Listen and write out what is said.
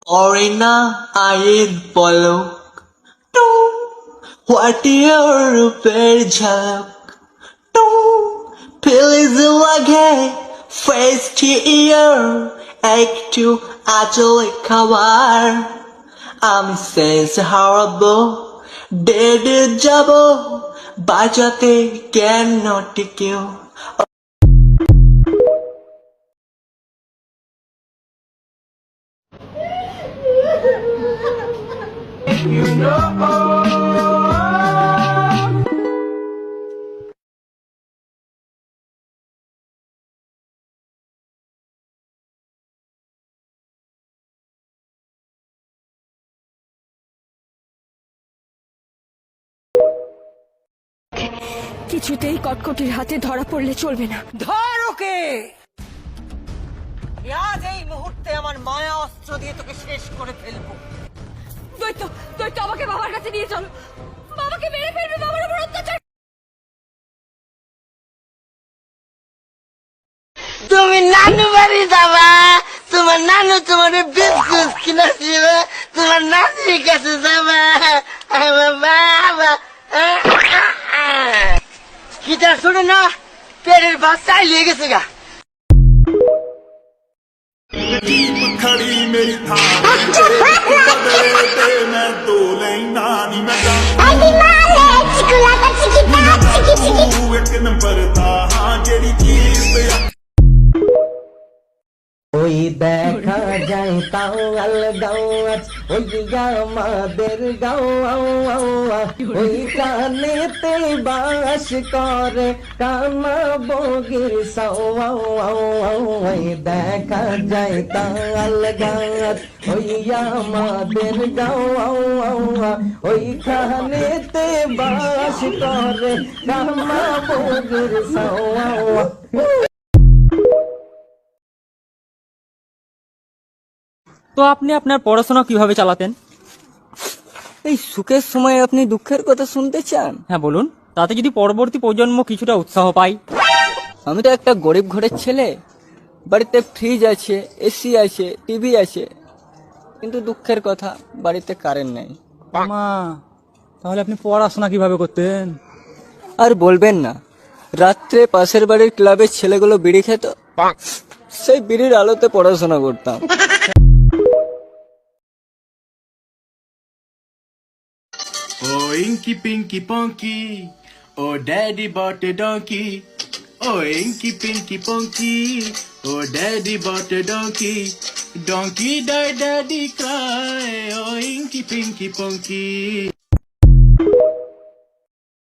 Orina ayin polok tu whatever ruper jhalak tu please lage face tear একটু আঁচলে খাবার আমি সেন্স হারাবো ডেডে যাব বাঁচাতে কেন টিকেও You know কিছুতেই কটকটির হাতে ধরা পড়লে চলবে না। ধর ওকে। আজ এই মুহূর্তে আমার মায়া অস্ত্র দিয়ে তোকে শেষ করে ফেলবো। দৈত্য দৈত্য আমাকে বাবার কাছে নিয়ে চলো, বাবাকে মেরে ফেলবে, বাবার উপর অত্যাচার। তুমি নানু বাড়ি যাবা, তোমার নানু তোমার বিস্কুট কিনে দিবে, তোমার নানির কাছে যাবা, আমার বাবা কিটা শুনে না পেটের ভাত চাইলে গেছে গা। खड़ी मेरी थाली बदले ते मैं दो लेना नी मैं एक नंबर था हाँ जेरी चीज पे ওই দেখা যায় তাওয়াল গাওয়াত ওই আমাদের গাও ওই কানেতে বাস করে কানা বগির সাও ওই দেখা যায় তাওয়াল গাওয়াত ওই আমাদের গাও ওই কানেতে বাস করে কানা বগির সাও। তো আপনি আপনার পড়াশোনা কিভাবে চালাতেন? এই সুখের সময় আপনি দুঃখের কথা শুনতে চান? হ্যাঁ বলুন, তাতে যদি পরবর্তী প্রজন্ম কিছুটা উৎসাহ পায়। আমি তো একটা গরিব ঘরের ছেলে, বাড়িতে ফ্রিজ আছে, এসি আছে, টিভি আছে, কিন্তু দুঃখের কথা বাড়িতে কারেন্ট নেই। মা, তাহলে আপনি পড়াশোনা কিভাবে করতেন? আর বলবেন না, রাত্রে পাশের বাড়ির ক্লাবের ছেলেগুলো বিড়ি খেত, সেই বিড়ির আলোতে পড়াশোনা করতাম। Oh inky pinky punky oh daddy bought a donkey oh inky pinky punky oh daddy bought a donkey donkey died daddy cry oh inky pinky punky